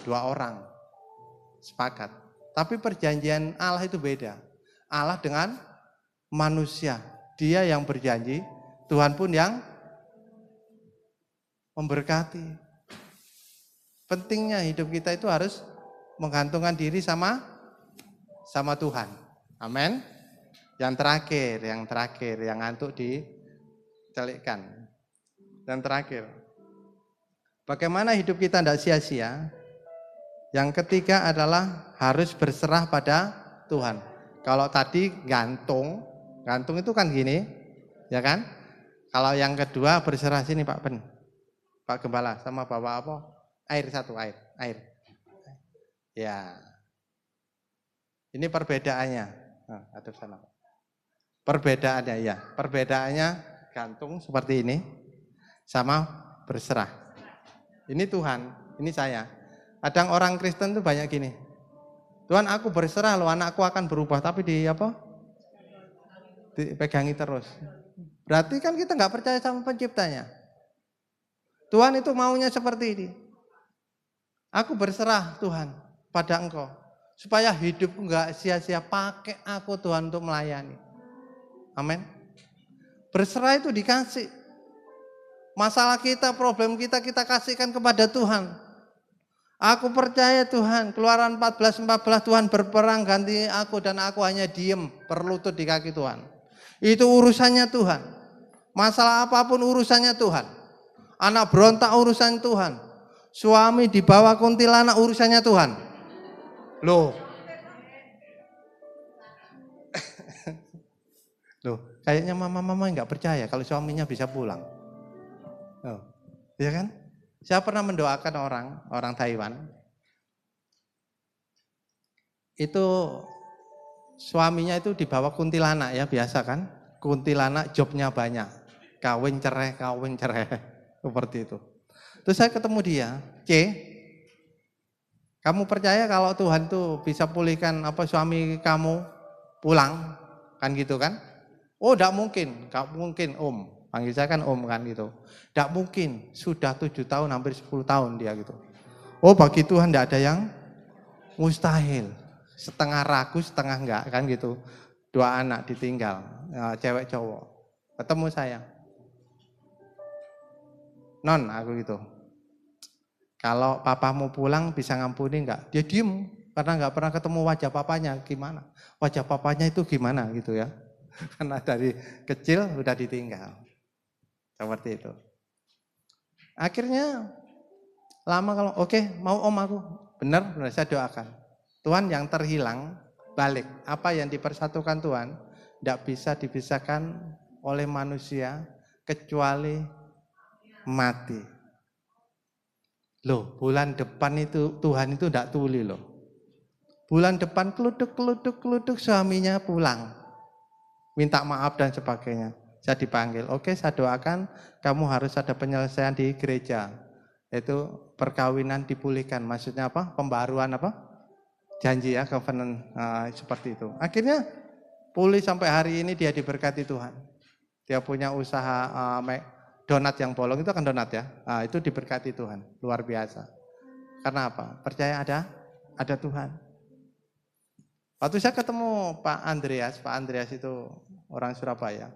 2 orang, sepakat. Tapi perjanjian Allah itu beda. Allah dengan manusia, dia yang berjanji, Tuhan pun yang memberkati. Pentingnya hidup kita itu harus menggantungkan diri sama Tuhan. Amin. Yang terakhir, yang ngantuk dicelikkan. Dan terakhir, bagaimana hidup kita tidak sia-sia? Yang ketiga adalah harus berserah pada Tuhan. Kalau tadi gantung itu kan gini, ya kan? Kalau yang kedua berserah sini Pak Gembala sama bawa apa? Air. Ya. Ini perbedaannya. Nah, atur sana. Perbedaannya gantung seperti ini sama berserah. Ini Tuhan, ini saya. Kadang orang Kristen tuh banyak gini. Tuhan, aku berserah loh, anakku akan berubah, tapi dipegangi terus. Berarti kan kita nggak percaya sama penciptanya. Tuhan itu maunya seperti ini. Aku berserah Tuhan pada engkau. Supaya hidupku nggak sia-sia, pakai aku Tuhan untuk melayani. Amin. Berserah itu dikasih. Masalah kita, problem kita kasihkan kepada Tuhan. Aku percaya Tuhan, Keluaran 14 Tuhan berperang ganti aku dan aku hanya diem, berlutut di kaki Tuhan. Itu urusannya Tuhan. Masalah apapun urusannya Tuhan. Anak berontak urusan Tuhan. Suami dibawa kuntilanak urusannya Tuhan. Loh, kayaknya mama-mama nggak percaya kalau suaminya bisa pulang. Oh, ya kan? Saya pernah mendoakan orang Taiwan. Itu suaminya itu dibawa kuntilanak ya, biasa kan? Kuntilanak jobnya banyak. Kawin cerai. Seperti itu. Terus saya ketemu dia, kamu percaya kalau Tuhan tuh bisa pulihkan suami kamu pulang? Kan gitu kan? Oh, enggak mungkin Om. Panggil saya kan Om kan gitu. Enggak mungkin, sudah 7 tahun hampir 10 tahun dia gitu. Oh, bagi Tuhan enggak ada yang mustahil. Setengah ragu, setengah enggak kan gitu. 2 anak ditinggal, cewek cowok. Ketemu saya. Non, aku gitu. Kalau papamu pulang bisa ngampuni enggak? Dia diem. Karena nggak pernah ketemu wajah papanya, gimana? Wajah papanya itu gimana gitu ya. Karena dari kecil udah ditinggal. Seperti itu. Akhirnya lama kalau oke, mau om aku. Benar saya doakan. Tuhan, yang terhilang balik. Apa yang dipersatukan Tuhan tidak bisa dipisahkan oleh manusia kecuali mati. Loh, bulan depan itu Tuhan itu tidak tuli loh. Bulan depan keluduk suaminya pulang. Minta maaf dan sebagainya. Saya dipanggil, oke saya doakan kamu harus ada penyelesaian di gereja. Itu perkawinan dipulihkan. Maksudnya apa? Pembaruan apa? Janji ya, covenant seperti itu. Akhirnya pulih sampai hari ini dia diberkati Tuhan. Dia punya usaha donat yang bolong itu kan donat ya. Itu diberkati Tuhan, luar biasa. Karena apa? Percaya ada Tuhan. Waktu saya ketemu Pak Andreas itu orang Surabaya.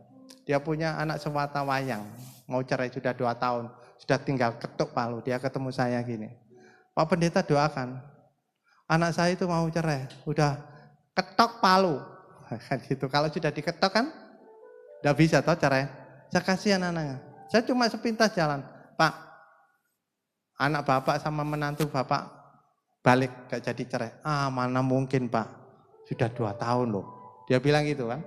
Dia punya anak sewata wayang, mau cerai sudah 2 tahun, sudah tinggal ketuk palu. Dia ketemu saya gini, Pak Pendeta doakan, anak saya itu mau cerai, udah ketok palu. Kan gitu. Kalau sudah diketok kan, udah bisa toh cerai. Saya kasihan anaknya. Saya cuma sepintas jalan, Pak, anak bapak sama menantu bapak balik gak jadi cerai. Mana mungkin Pak, sudah 2 tahun loh. Dia bilang gitu kan.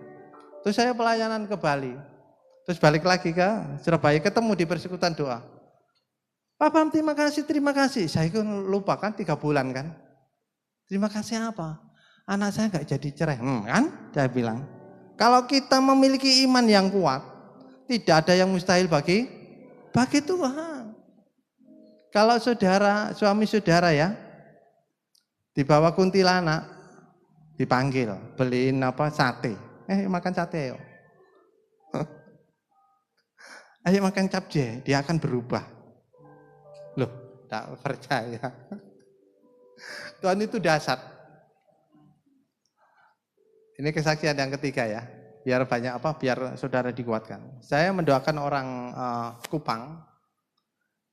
Terus saya pelayanan ke Bali. Terus balik lagi ke Surabaya, ketemu di persekutuan doa. Pak Bam, terima kasih. Saya itu lupa kan 3 bulan kan. Terima kasih apa? Anak saya gak jadi cerai. Kan? Saya bilang. Kalau kita memiliki iman yang kuat, tidak ada yang mustahil bagi Tuhan. Kalau suami saudara ya, dibawa kuntilanak, dipanggil, beliin sate. Makan sate yuk. Ayo makan capje, dia akan berubah. Loh, tak percaya. Tuhan itu dasar. Ini kesaksian yang ketiga ya. Biar banyak biar saudara dikuatkan. Saya mendoakan orang Kupang.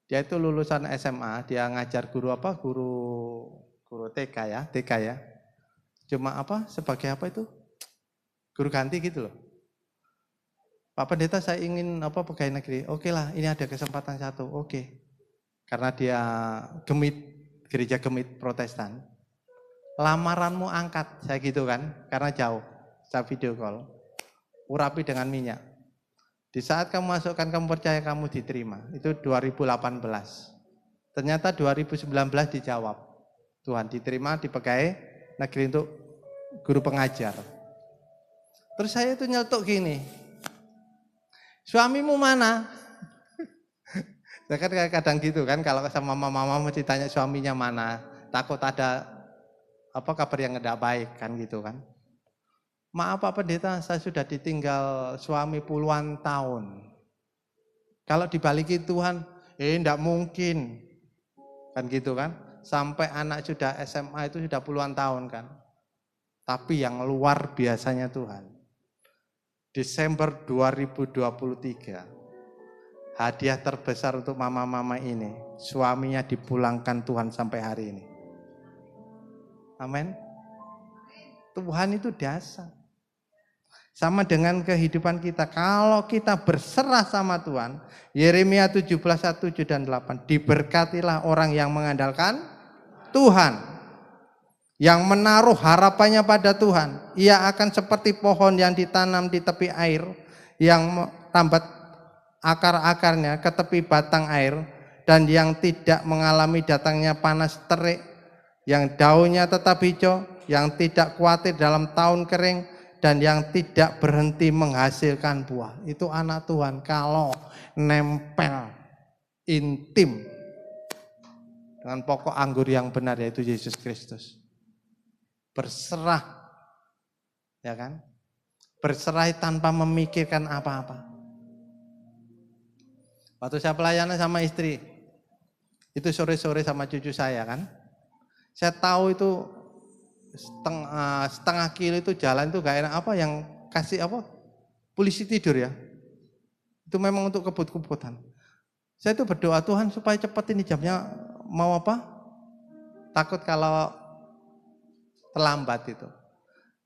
Dia itu lulusan SMA, dia ngajar guru TK ya. Cuma sebagai itu? Guru ganti gitu loh. Pak Pendeta, saya ingin pegawai negeri. Oke lah, ini ada kesempatan satu. Oke. Karena dia gereja Gemit Protestan. Lamaranmu angkat, saya gitu kan, karena jauh. Saya video call. Urapi dengan minyak. Di saat kamu masukkan, kamu percaya kamu diterima. Itu 2018. Ternyata 2019 dijawab. Tuhan diterima di pegawai negeri untuk guru pengajar. Terus saya itu nyeletuk gini, suamimu mana? Saya kan kadang gitu kan, kalau sama mama mesti tanya suaminya mana, takut ada kabar yang tidak baik kan gitu kan. Maaf Pak Pendeta, saya sudah ditinggal suami puluhan tahun. Kalau dibalikin Tuhan, tidak mungkin. Kan gitu kan. Sampai anak sudah SMA itu sudah puluhan tahun kan. Tapi yang luar biasanya Tuhan. Desember 2023, hadiah terbesar untuk mama-mama ini, suaminya dipulangkan Tuhan sampai hari ini. Amin. Tuhan itu dasar. Sama dengan kehidupan kita, kalau kita berserah sama Tuhan, Yeremia 17:1, 7 dan 8, diberkatilah orang yang mengandalkan Tuhan, yang menaruh harapannya pada Tuhan. Ia akan seperti pohon yang ditanam di tepi air, yang tambat akar-akarnya ke tepi batang air, dan yang tidak mengalami datangnya panas terik, yang daunnya tetap hijau, yang tidak khawatir dalam tahun kering, dan yang tidak berhenti menghasilkan buah. Itu anak Tuhan kalau nempel intim dengan pokok anggur yang benar, yaitu Yesus Kristus. Berserah, ya kan? Berserah tanpa memikirkan apa-apa. Waktu saya pelayanan sama istri, itu sore-sore sama cucu saya kan, saya tahu itu setengah kilo itu jalan itu gak enak, yang kasih polisi tidur ya, itu memang untuk kebut-kebutan. Saya itu berdoa, Tuhan supaya cepat ini jamnya mau takut kalau terlambat itu.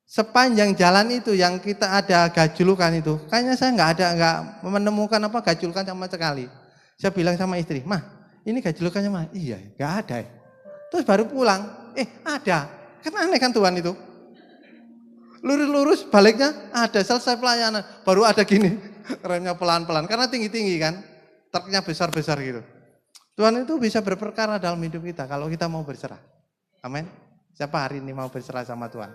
Sepanjang jalan itu yang kita ada gajulukan itu, kayaknya saya nggak menemukan apa gajulukan sama sekali. Saya bilang sama istri, "Mah, ini gajulukannya mah?" "Iya, nggak ada." Terus baru pulang, ada. Kan aneh kan Tuhan itu. Lurus-lurus baliknya ada, selesai pelayanan. Baru ada gini, remnya pelan-pelan. Karena tinggi-tinggi kan, truknya besar-besar gitu. Tuhan itu bisa berperkara dalam hidup kita kalau kita mau berserah. Amin. Siapa hari ini mau berserah sama Tuhan?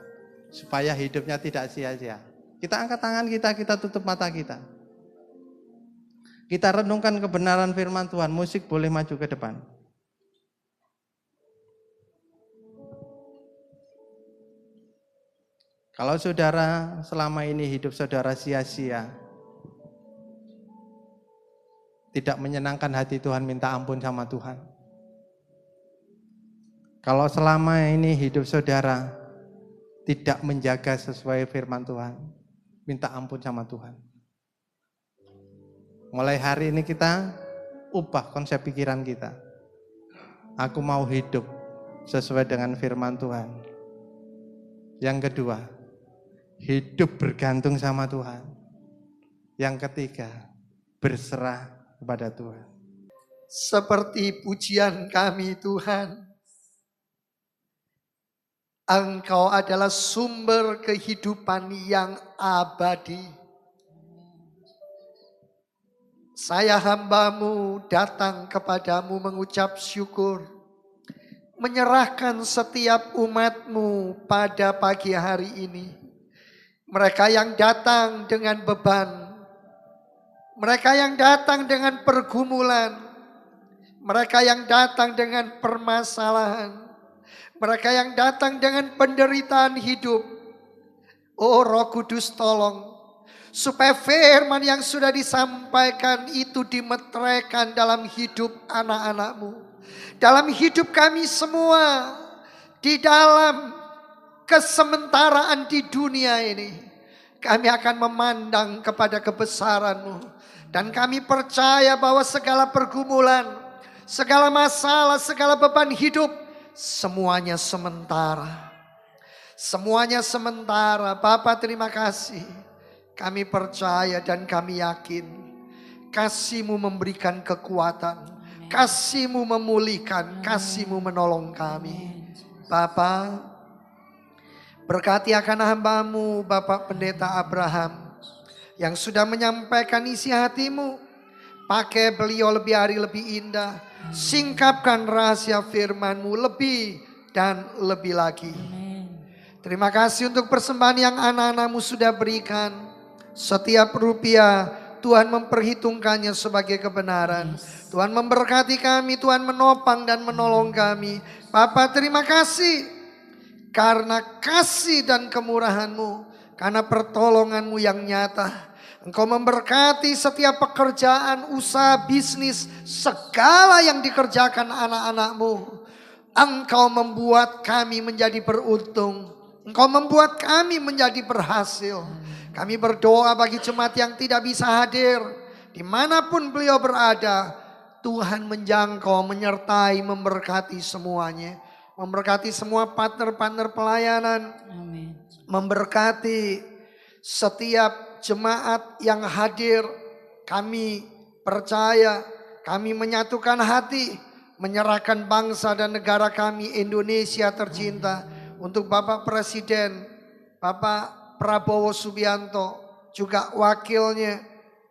Supaya hidupnya tidak sia-sia. Kita angkat tangan kita tutup mata kita. Kita renungkan kebenaran firman Tuhan. Musik boleh maju ke depan. Kalau saudara selama ini hidup saudara sia-sia, tidak menyenangkan hati Tuhan, minta ampun sama Tuhan. Kalau selama ini hidup saudara tidak menjaga sesuai firman Tuhan, minta ampun sama Tuhan. Mulai hari ini kita ubah konsep pikiran kita. Aku mau hidup sesuai dengan firman Tuhan. Yang kedua, hidup bergantung sama Tuhan. Yang ketiga, berserah kepada Tuhan. Seperti pujian kami Tuhan, Engkau adalah sumber kehidupan yang abadi. Saya hamba-Mu datang kepadamu mengucap syukur, menyerahkan setiap umat-Mu pada pagi hari ini. Mereka yang datang dengan beban, mereka yang datang dengan pergumulan, mereka yang datang dengan permasalahan, mereka yang datang dengan penderitaan hidup. Oh Roh Kudus, tolong supaya firman yang sudah disampaikan itu dimeteraikan dalam hidup anak-anak-Mu, dalam hidup kami semua, di dalam kesementaraan di dunia ini. Kami akan memandang kepada kebesaran-Mu, dan kami percaya bahwa segala pergumulan, segala masalah, segala beban hidup, semuanya sementara. Semuanya sementara. Bapa, terima kasih. Kami percaya dan kami yakin kasih-Mu memberikan kekuatan, kasih-Mu memulihkan, kasih-Mu menolong kami. Bapa, berkati akan hamba-Mu Bapak Pendeta Abraham yang sudah menyampaikan isi hati-Mu. Pakai beliau lebih hari lebih indah. Singkapkan rahasia firman-Mu lebih dan lebih lagi. Terima kasih untuk persembahan yang anak-anak-Mu sudah berikan. Setiap rupiah Tuhan memperhitungkannya sebagai kebenaran. Tuhan memberkati kami, Tuhan menopang dan menolong kami. Bapa, terima kasih karena kasih dan kemurahan-Mu, karena pertolongan-Mu yang nyata. Engkau memberkati setiap pekerjaan, usaha, bisnis, segala yang dikerjakan anak-anak-Mu. Engkau membuat kami menjadi beruntung. Engkau membuat kami menjadi berhasil. Kami berdoa bagi jemaat yang tidak bisa hadir, dimanapun beliau berada, Tuhan menjangkau, menyertai, memberkati semuanya. Memberkati semua partner-partner pelayanan. Amin. Memberkati setiap jemaat yang hadir. Kami percaya, kami menyatukan hati, menyerahkan bangsa dan negara kami Indonesia tercinta untuk Bapak Presiden, Bapak Prabowo Subianto, juga wakilnya,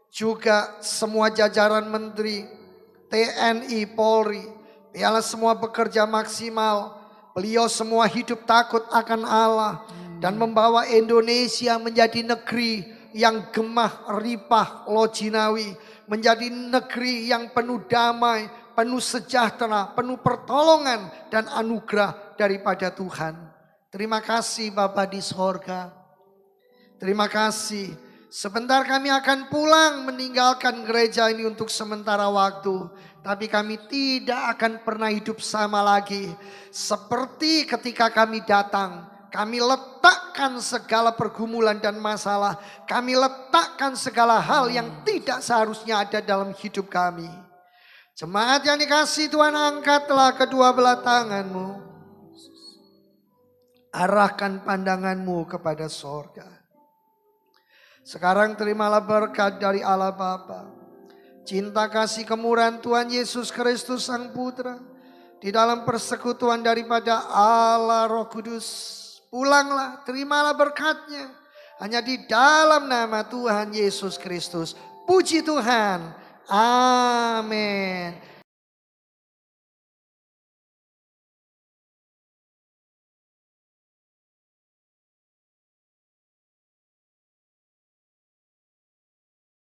juga semua jajaran menteri, TNI, Polri, biarlah semua bekerja maksimal. Beliau semua hidup takut akan Allah dan membawa Indonesia menjadi negeri yang gemah, ripah, lojinawi, menjadi negeri yang penuh damai, penuh sejahtera, penuh pertolongan dan anugerah daripada Tuhan. Terima kasih Bapa di sorga. Terima kasih. Sebentar kami akan pulang meninggalkan gereja ini untuk sementara waktu. Tapi kami tidak akan pernah hidup sama lagi. Seperti ketika kami datang, kami letakkan segala pergumulan dan masalah. Kami letakkan segala hal yang tidak seharusnya ada dalam hidup kami. Jemaat yang dikasihi Tuhan, angkatlah kedua belah tanganmu. Arahkan pandanganmu kepada sorga. Sekarang terimalah berkat dari Allah Bapa, cinta kasih kemurahan Tuhan Yesus Kristus Sang Putra, di dalam persekutuan daripada Allah Roh Kudus. Pulanglah, terimalah berkatnya. Hanya di dalam nama Tuhan Yesus Kristus. Puji Tuhan. Amin.